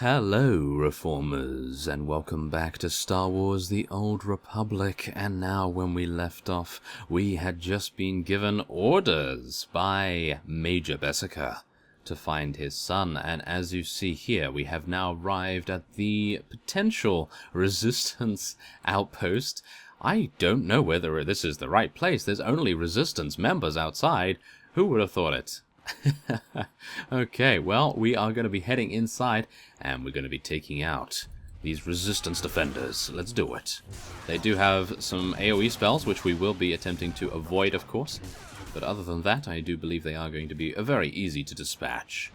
Hello, Reformers, and welcome back to Star Wars The Old Republic. And now, when we left off, we had just been given orders by Major Bessica to find his son. And as you see here, we have now arrived at the potential Resistance outpost. I don't know whether this is the right place. There's only Resistance members outside. Who would have thought it? Okay, well, we are going to be heading inside, and we're going to be taking out these Resistance defenders. Let's do it. They do have some AoE spells, which we will be attempting to avoid, of course. But other than that, I do believe they are going to be very easy to dispatch.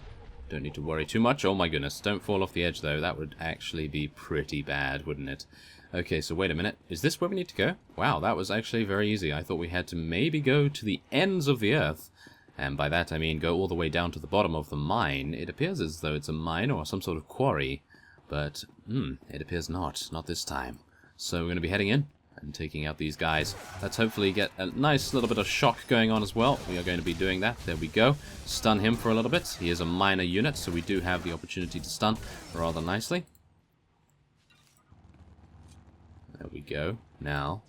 Don't need to worry too much. Oh my goodness, don't fall off the edge, though. That would actually be pretty bad, wouldn't it? Okay, so wait a minute. Is this where we need to go? Wow, that was actually very easy. I thought we had to maybe go to the ends of the earth. And by that I mean go all the way down to the bottom of the mine. It appears as though it's a mine or some sort of quarry. But, it appears not. Not this time. So we're going to be heading in and taking out these guys. Let's hopefully get a nice little bit of shock going on as well. We are going to be doing that. There we go. Stun him for a little bit. He is a minor unit, so we do have the opportunity to stun rather nicely. There we go. Now,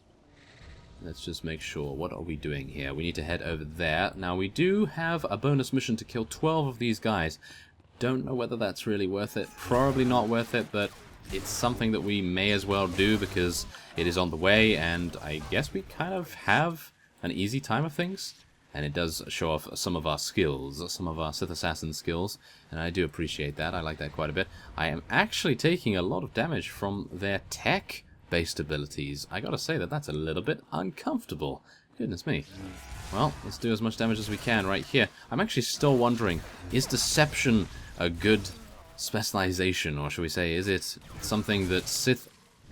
let's just make sure. What are we doing here? We need to head over there. Now, we do have a bonus mission to kill 12 of these guys. Don't know whether that's really worth it. Probably not worth it, but it's something that we may as well do because it is on the way, and I guess we kind of have an easy time of things. And it does show off some of our skills, some of our Sith Assassin skills, and I do appreciate that. I like that quite a bit. I am actually taking a lot of damage from their tech-based abilities. I gotta say that that's a little bit uncomfortable. Goodness me. Well, let's do as much damage as we can right here. I'm actually still wondering, is Deception a good specialization, or should we say, is it something that Sith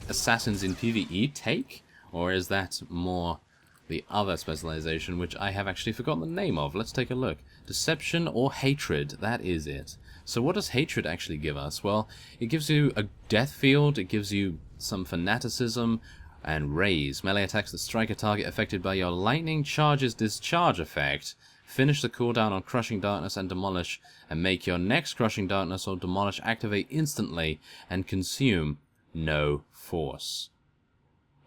Assassins in PvE take? Or is that more the other specialization, which I have actually forgotten the name of? Let's take a look. Deception or Hatred, that is it. So what does Hatred actually give us? Well, it gives you a death field, it gives you some fanaticism, and raise. Melee attacks that strike a target affected by your lightning charge's discharge effect. Finish the cooldown on Crushing Darkness and Demolish, and make your next Crushing Darkness or Demolish activate instantly and consume no force.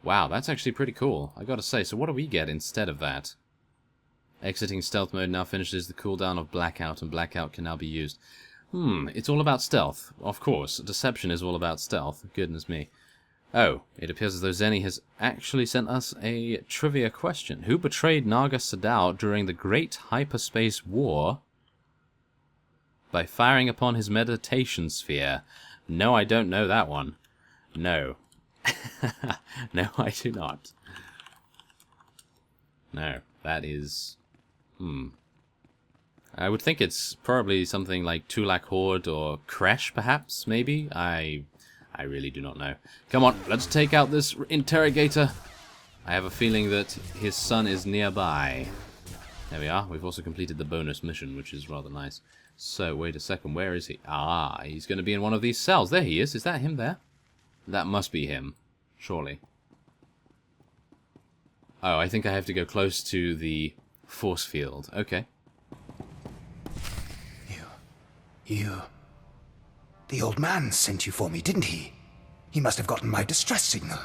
Wow, that's actually pretty cool, I gotta say. So what do we get instead of that? Exiting stealth mode now finishes the cooldown of Blackout, and Blackout can now be used. It's all about stealth. Of course, Deception is all about stealth. Goodness me. Oh, it appears as though Zenny has actually sent us a trivia question. Who betrayed Naga Sadow during the Great Hyperspace War by firing upon his meditation sphere? No, I don't know that one. No. No, I do not. No, that is... I would think it's probably something like Tulak Horde or Kresh, perhaps, maybe? I really do not know. Come on, let's take out this interrogator. I have a feeling that his son is nearby. There we are. We've also completed the bonus mission, which is rather nice. So, wait a second. Where is he? Ah, he's going to be in one of these cells. There he is. Is that him there? That must be him. Surely. Oh, I think I have to go close to the force field. Okay. You... The old man sent you for me, didn't he? He must have gotten my distress signal.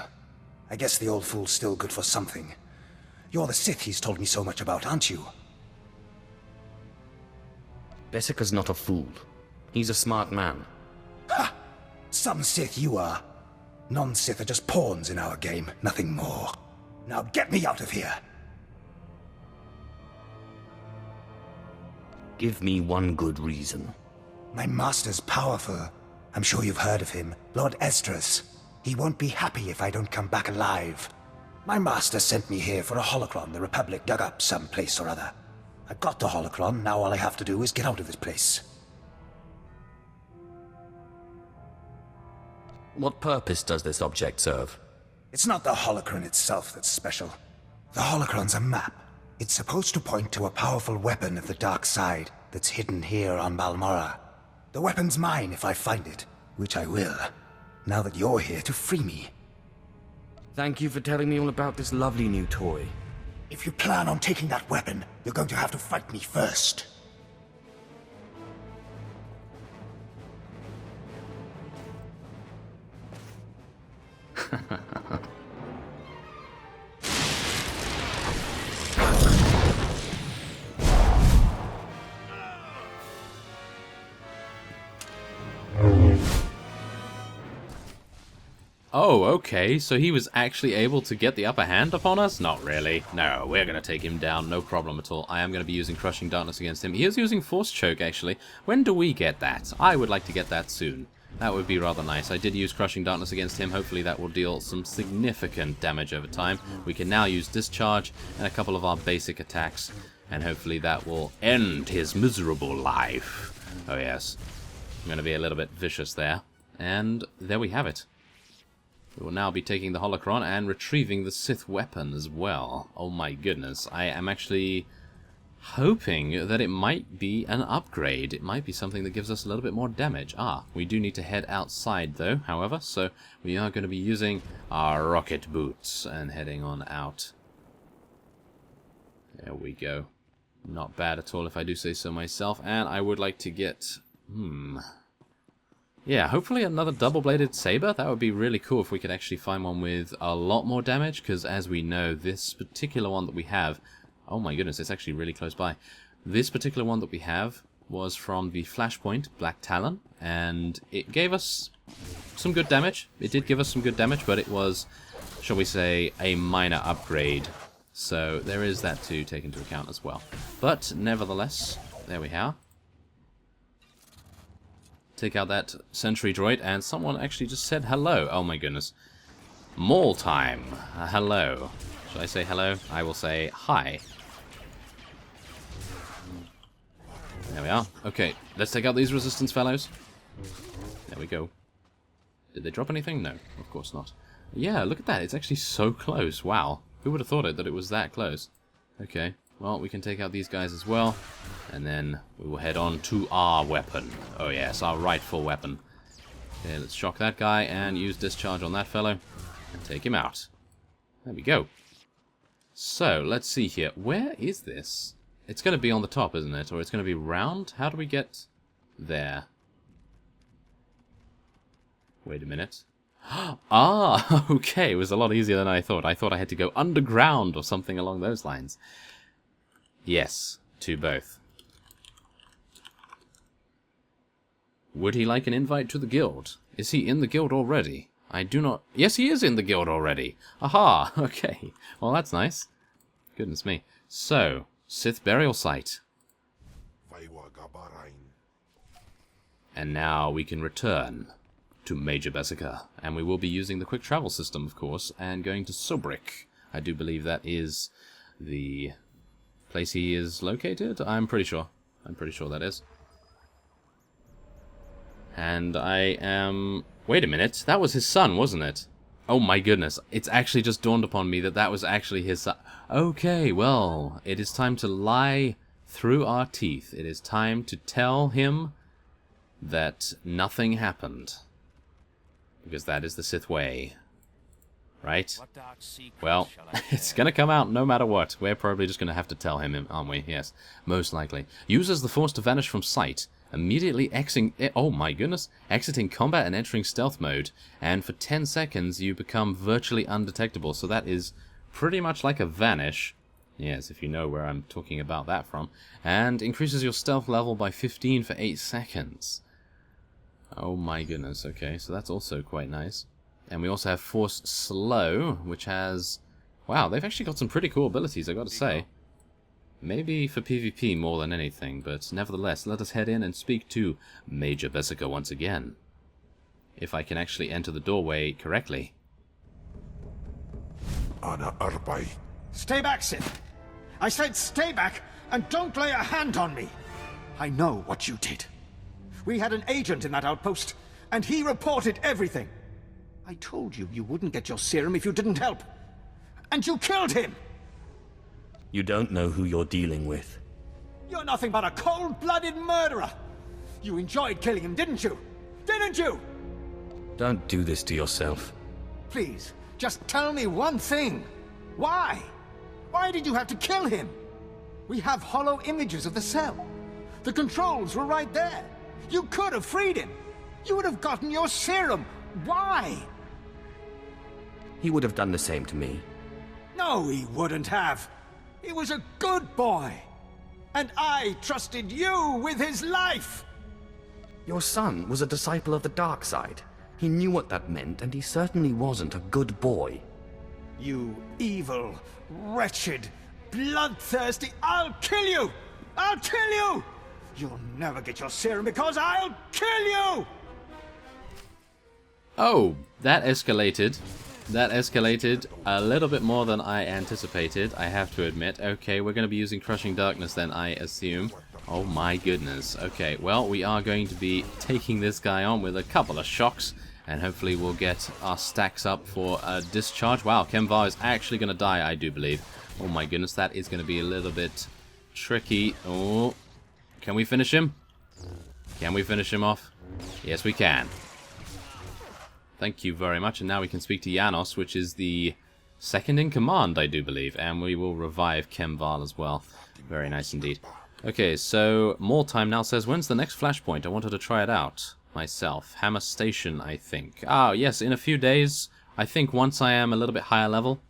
I guess the old fool's still good for something. You're the Sith he's told me so much about, aren't you? Bessica's not a fool. He's a smart man. Ha! Some Sith you are. Non-Sith are just pawns in our game, nothing more. Now get me out of here! Give me one good reason. My master's powerful. I'm sure you've heard of him. Lord Esdras. He won't be happy if I don't come back alive. My master sent me here for a holocron the Republic dug up someplace or other. I've got the holocron, now all I have to do is get out of this place. What purpose does this object serve? It's not the holocron itself that's special. The holocron's a map. It's supposed to point to a powerful weapon of the dark side that's hidden here on Balmoral. The weapon's mine if I find it, which I will, now that you're here to free me. Thank you for telling me all about this lovely new toy. If you plan on taking that weapon, you're going to have to fight me first. Oh, okay, so he was actually able to get the upper hand upon us? Not really. No, we're going to take him down, no problem at all. I am going to be using Crushing Darkness against him. He is using Force Choke, actually. When do we get that? I would like to get that soon. That would be rather nice. I did use Crushing Darkness against him. Hopefully that will deal some significant damage over time. We can now use Discharge and a couple of our basic attacks, and hopefully that will end his miserable life. Oh yes, I'm going to be a little bit vicious there. And there we have it. We will now be taking the holocron and retrieving the Sith weapon as well. Oh my goodness, I am actually hoping that it might be an upgrade. It might be something that gives us a little bit more damage. Ah, we do need to head outside though, however, so we are going to be using our rocket boots and heading on out. There we go. Not bad at all if I do say so myself, and I would like to get... yeah, hopefully another double-bladed saber. That would be really cool if we could actually find one with a lot more damage, because as we know, this particular one that we have... oh my goodness, it's actually really close by. This particular one that we have was from the Flashpoint Black Talon, and it gave us some good damage. It did give us some good damage, but it was, shall we say, a minor upgrade. So there is that to take into account as well. But nevertheless, there we are. Take out that sentry droid, and someone actually just said hello. Oh my goodness. Maul time. Hello. Should I say hello? I will say hi. There we are. Okay, let's take out these resistance fellows. There we go. Did they drop anything? No, of course not. Yeah, look at that. It's actually so close. Wow. Who would have thought it that it was that close? Okay. Well, we can take out these guys as well, and then we will head on to our weapon. Oh yes, our rightful weapon. Okay, let's shock that guy and use Discharge on that fellow, and take him out. There we go. So, let's see here. Where is this? It's going to be on the top, isn't it? Or it's going to be round? How do we get there? Wait a minute. Ah, okay, it was a lot easier than I thought. I thought I had to go underground or something along those lines. Yes, to both. Would he like an invite to the guild? Is he in the guild already? I do not... Yes, he is in the guild already. Aha, okay. Well, that's nice. Goodness me. So, Sith burial site. And now we can return to Major Bessica. And we will be using the quick travel system, of course, and going to Sobrik. I do believe that is the... place he is located? I'm pretty sure. I'm pretty sure that is. And I am... Wait a minute. That was his son, wasn't it? Oh my goodness. It's actually just dawned upon me that that was actually his son. Okay, well, it is time to lie through our teeth. It is time to tell him that nothing happened. Because that is the Sith way. Right? Well, it's going to come out no matter what. We're probably just going to have to tell him, aren't we? Yes, most likely. Uses the Force to vanish from sight. Immediately exiting... Oh my goodness. Exiting combat and entering stealth mode. And for 10 seconds, you become virtually undetectable. So that is pretty much like a vanish. Yes, if you know where I'm talking about that from. And increases your stealth level by 15 for 8 seconds. Oh my goodness. Okay, so that's also quite nice. And we also have Force Slow, which has... Wow, they've actually got some pretty cool abilities, I've got to say. Maybe for PvP more than anything, but nevertheless, let us head in and speak to Major Bessica once again. If I can actually enter the doorway correctly. Stay back, Sith! I said stay back, and don't lay a hand on me! I know what you did. We had an agent in that outpost, and he reported everything. I told you you wouldn't get your serum if you didn't help. And you killed him! You don't know who you're dealing with. You're nothing but a cold-blooded murderer! You enjoyed killing him, didn't you? Didn't you? Don't do this to yourself. Please, just tell me one thing. Why? Why did you have to kill him? We have hollow images of the cell. The controls were right there. You could have freed him. You would have gotten your serum. Why? He would have done the same to me. No, he wouldn't have. He was a good boy. And I trusted you with his life. Your son was a disciple of the dark side. He knew what that meant, and he certainly wasn't a good boy. You evil, wretched, bloodthirsty... I'll kill you! I'll kill you! You'll never get your serum because I'll kill you! Oh, that escalated. That escalated a little bit more than I anticipated, I have to admit. Okay, we're going to be using Crushing Darkness then, I assume. Oh my goodness. Okay, well, we are going to be taking this guy on with a couple of shocks, and hopefully we'll get our stacks up for a discharge. Wow, Kemvar is actually going to die, I do believe. Oh my goodness, that is going to be a little bit tricky. Oh, can we finish him? Can we finish him off? Yes, we can. Thank you very much, and now we can speak to Janos, which is the second in command, I do believe, and we will revive Kemval as well. Very nice indeed. Okay, so More Time now says, when's the next flashpoint? I wanted to try it out myself. Hammer Station, I think. Ah, yes, in a few days. I think once I am a little bit higher level.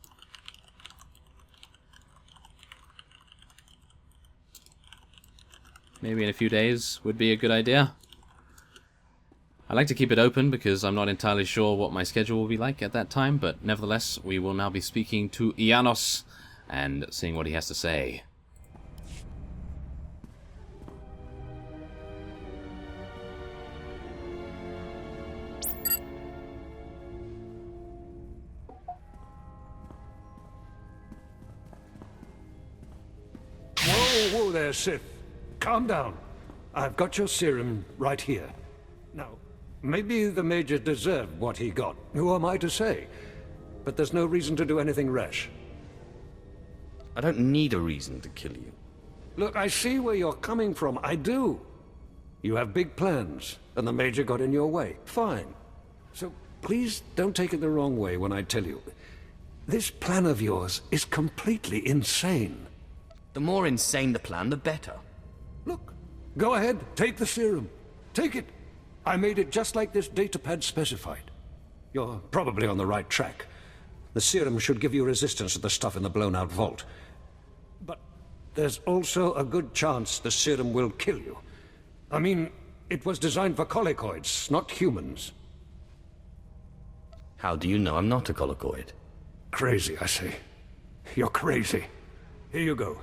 Maybe in a few days would be a good idea. I like to keep it open because I'm not entirely sure what my schedule will be like at that time, but nevertheless, we will now be speaking to Janos and seeing what he has to say. Whoa, whoa there, Sith. Calm down. I've got your serum right here. Now, maybe the Major deserved what he got. Who am I to say? But there's no reason to do anything rash. I don't need a reason to kill you. Look, I see where you're coming from. I do. You have big plans, and the Major got in your way. Fine. So please don't take it the wrong way when I tell you. This plan of yours is completely insane. The more insane the plan, the better. Look, go ahead, take the serum. Take it. I made it just like this datapad specified. You're probably on the right track. The serum should give you resistance to the stuff in the blown-out vault. But there's also a good chance the serum will kill you. I mean, it was designed for colicoids, not humans. How do you know I'm not a colicoid? Crazy, I say. You're crazy. Here you go.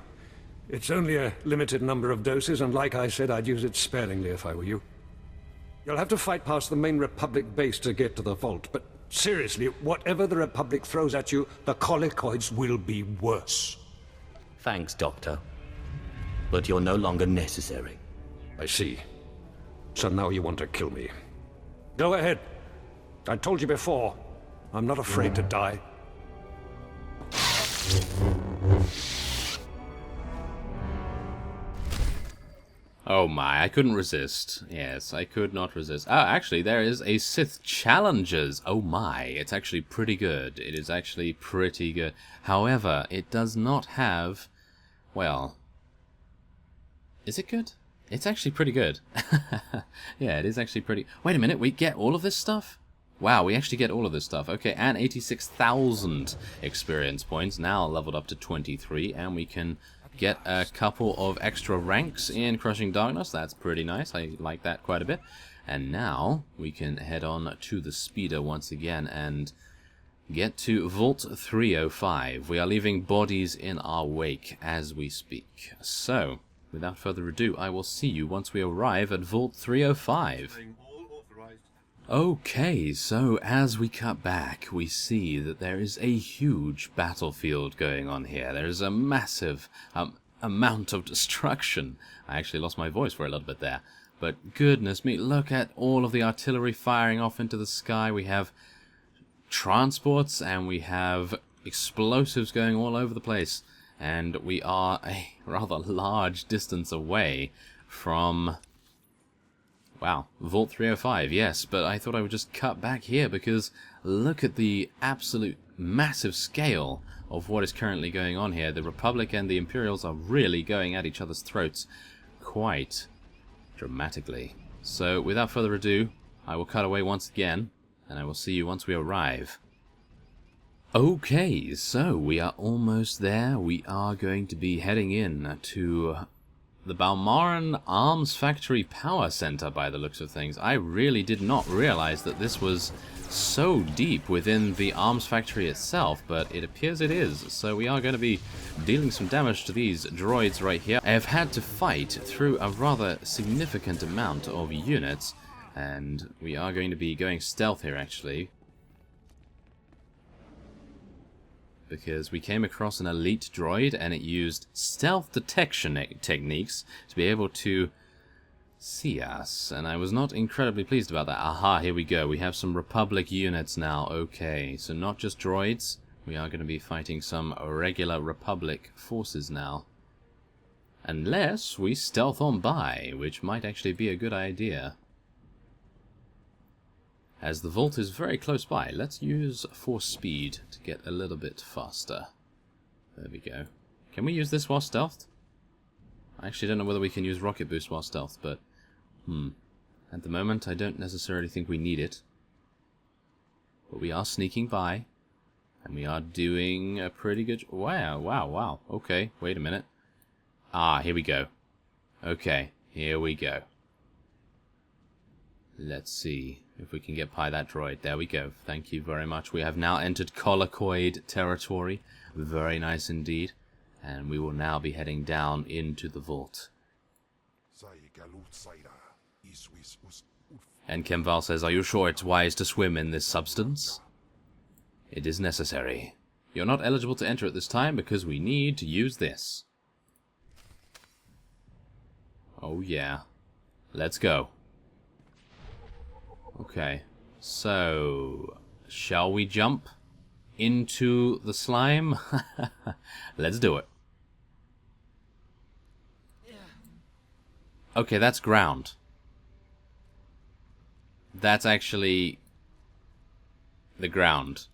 It's only a limited number of doses, and like I said, I'd use it sparingly if I were you. You'll have to fight past the main Republic base to get to the vault, but seriously, whatever the Republic throws at you, the colicoids will be worse. Thanks, Doctor. But you're no longer necessary. I see. So now you want to kill me. Go ahead. I told you before, I'm not afraid to die. Oh my, I couldn't resist. Yes, I could not resist. Ah, actually, there is a Sith Challengers. Oh my, it's actually pretty good. It is actually pretty good. However, it does not have... Well... Is it good? It's actually pretty good. Yeah, it is actually pretty... Wait a minute, we get all of this stuff? Wow, we actually get all of this stuff. Okay, and 86,000 experience points. Now leveled up to 23, and we can... get a couple of extra ranks in Crushing Darkness. That's pretty nice. I like that quite a bit. And now we can head on to the speeder once again and get to Vault 305. We are leaving bodies in our wake as we speak. So, without further ado, I will see you once we arrive at Vault 305. Okay, so as we cut back, we see that there is a huge battlefield going on here. There is a massive amount of destruction. I actually lost my voice for a little bit there. But goodness me, look at all of the artillery firing off into the sky. We have transports and we have explosives going all over the place. And we are a rather large distance away from... Wow, Vault 305, yes, but I thought I would just cut back here because look at the absolute massive scale of what is currently going on here. The Republic and the Imperials are really going at each other's throats quite dramatically. So, without further ado, I will cut away once again, and I will see you once we arrive. Okay, so we are almost there. We are going to be heading in to the Balmoral Arms Factory Power Center by the looks of things. I really did not realize that this was so deep within the arms factory itself, but it appears it is. So we are going to be dealing some damage to these droids right here. I have had to fight through a rather significant amount of units, and we are going to be going stealth here actually, because we came across an elite droid and it used stealth detection techniques to be able to see us, and I was not incredibly pleased about that. Aha, here we go. We have some Republic units now. Okay, so not just droids. We are going to be fighting some regular Republic forces now. Unless we stealth on by, which might actually be a good idea. As the vault is very close by, let's use force speed to get a little bit faster. There we go. Can we use this while stealthed? I actually don't know whether we can use rocket boost while stealthed, but at the moment I don't necessarily think we need it. But we are sneaking by, and we are doing a pretty good... Wow. Okay, wait a minute. Ah, here we go. Okay, here we go. Let's see if we can get by that droid. There we go. Thank you very much. We have now entered Colicoid territory. Very nice indeed. And we will now be heading down into the vault. And Kemval says, "Are you sure it's wise to swim in this substance?" "It is necessary. You're not eligible to enter at this time because we need to use this." Oh yeah. Let's go. Okay, so shall we jump into the slime? Let's do it. Okay, that's ground. That's actually the ground.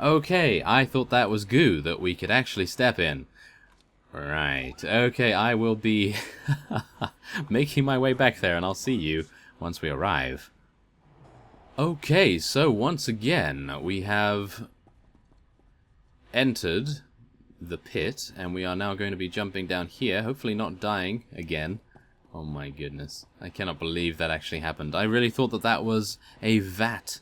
Okay, I thought that was goo that we could actually step in. Right, okay, I will be making my way back there, and I'll see you once we arrive. Okay, so once again, we have entered the pit, and we are now going to be jumping down here, hopefully not dying again. Oh my goodness, I cannot believe that actually happened. I really thought that that was a vat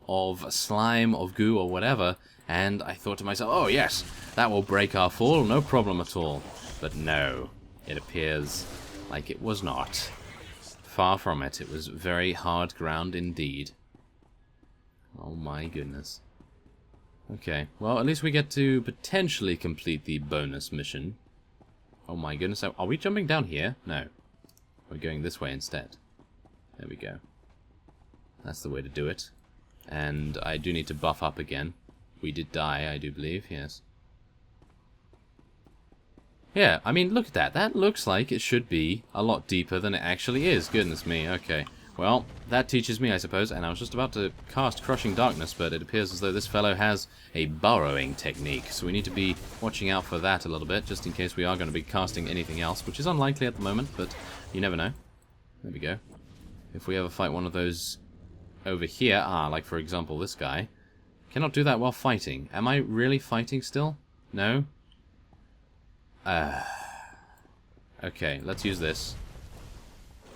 of slime, of goo, or whatever, and I thought to myself, oh yes, that will break our fall, no problem at all. But no, it appears like it was not. Far from it, it was very hard ground indeed. Oh my goodness. Okay, well at least we get to potentially complete the bonus mission. Oh my goodness, are we jumping down here? No. We're going this way instead. There we go. That's the way to do it. And I do need to buff up again. We did die, I do believe, yes. Yeah, I mean, look at that. That looks like it should be a lot deeper than it actually is. Goodness me, okay. Well, that teaches me, I suppose, and I was just about to cast Crushing Darkness, but it appears as though this fellow has a burrowing technique, so we need to be watching out for that a little bit, just in case we are going to be casting anything else, which is unlikely at the moment, but you never know. There we go. If we ever fight one of those over here, like for example this guy, cannot do that while fighting. Am I really fighting still? No? Okay, let's use this.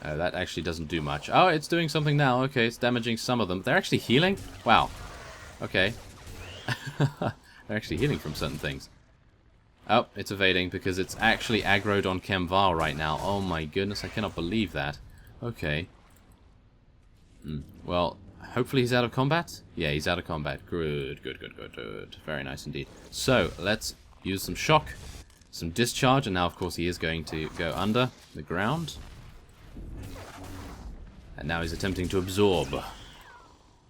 That actually doesn't do much. Oh, it's doing something now. Okay, it's damaging some of them. They're actually healing? Wow. Okay. They're actually healing from certain things. Oh, it's evading because it's actually aggroed on Kemval right now. Oh my goodness, I cannot believe that. Okay. Well, hopefully he's out of combat? Yeah, he's out of combat. Good. Very nice indeed. So, let's use some shock, some discharge, and now of course he is going to go under the ground. And now he's attempting to absorb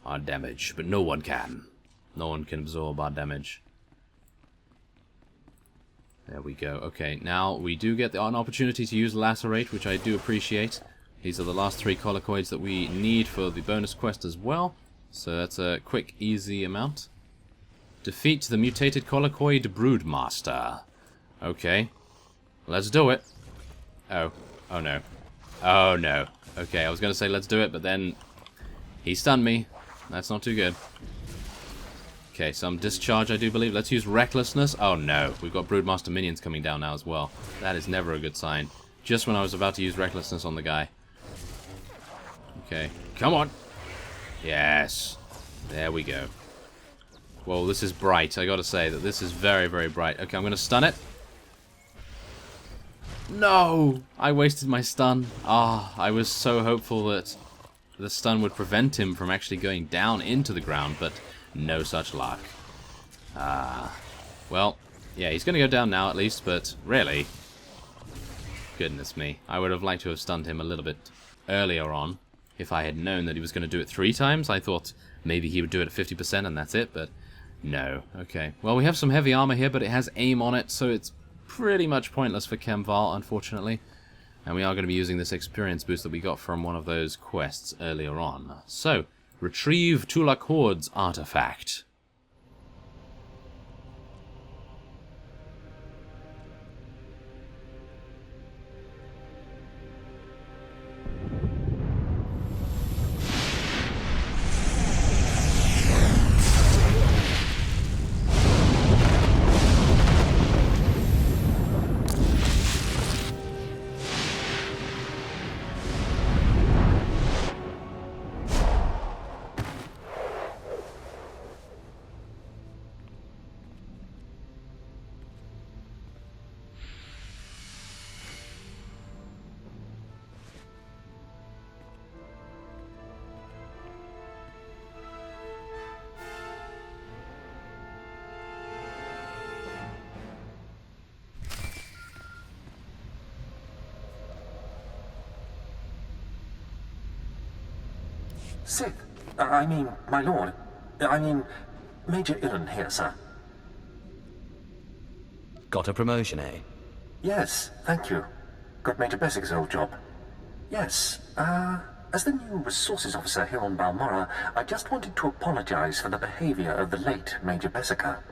our damage, but no one can. No one can absorb our damage. There we go. Okay, now we do get an opportunity to use Lacerate, which I do appreciate. These are the last 3 Colicoids that we need for the bonus quest as well. So that's a quick, easy amount. Defeat the mutated Colicoid Broodmaster. Okay. Let's do it. Oh. Oh no. Oh no. Okay, I was going to say let's do it, but then he stunned me. That's not too good. Okay, some discharge, I do believe. Let's use Recklessness. Oh no, we've got Broodmaster minions coming down now as well. That is never a good sign. Just when I was about to use Recklessness on the guy. Okay, come on. Yes. There we go. Whoa, this is bright. I gotta say that this is very, very bright. Okay, I'm gonna stun it. No! I wasted my stun. Ah, I was so hopeful that the stun would prevent him from actually going down into the ground, but no such luck. Well, yeah, he's gonna go down now at least, but really, goodness me. I would have liked to have stunned him a little bit earlier on. If I had known that he was going to do it 3 times, I thought maybe he would do it at 50% and that's it, but no. Okay, well, we have some heavy armor here, but it has aim on it, so it's pretty much pointless for Kemval, unfortunately. And we are going to be using this experience boost that we got from one of those quests earlier on. So, retrieve Tulak Horde's artifact. Sith, I mean, my lord. I mean, Major Illen here, sir. Got a promotion, eh? Yes, thank you. Got Major Bessig's old job. Yes, as the new resources officer here on Balmoral, I just wanted to apologize for the behavior of the late Major Bessica.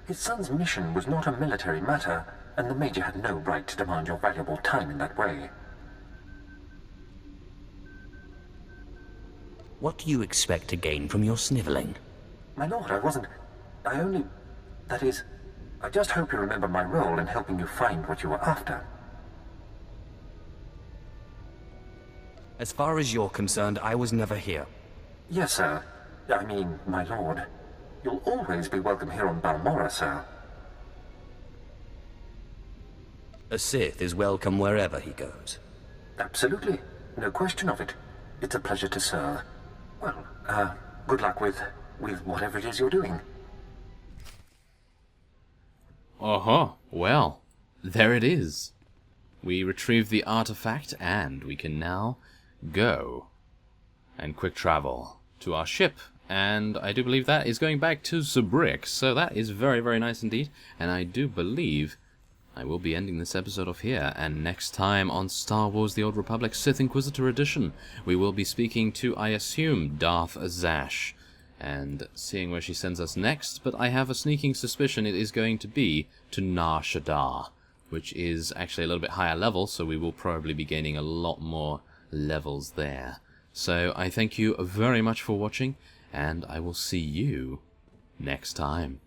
His son's mission was not a military matter, and the Major had no right to demand your valuable time in that way. What do you expect to gain from your snivelling? My lord, that is, I just hope you remember my role in helping you find what you were after. As far as you're concerned, I was never here. Yes, sir. I mean, my lord. You'll always be welcome here on Balmoral, sir. A Sith is welcome wherever he goes. Absolutely. No question of it. It's a pleasure to serve. Well, good luck with whatever it is you're doing. Uh-huh. Well, there it is. We retrieved the artifact, and we can now go and quick travel to our ship. And I do believe that is going back to Zabrik, so that is very, very nice indeed. And I do believe I will be ending this episode off here, and next time on Star Wars The Old Republic Sith Inquisitor Edition, we will be speaking to, I assume, Darth Zash, and seeing where she sends us next, but I have a sneaking suspicion it is going to be to Nar Shaddaa, which is actually a little bit higher level, so we will probably be gaining a lot more levels there. So I thank you very much for watching, and I will see you next time.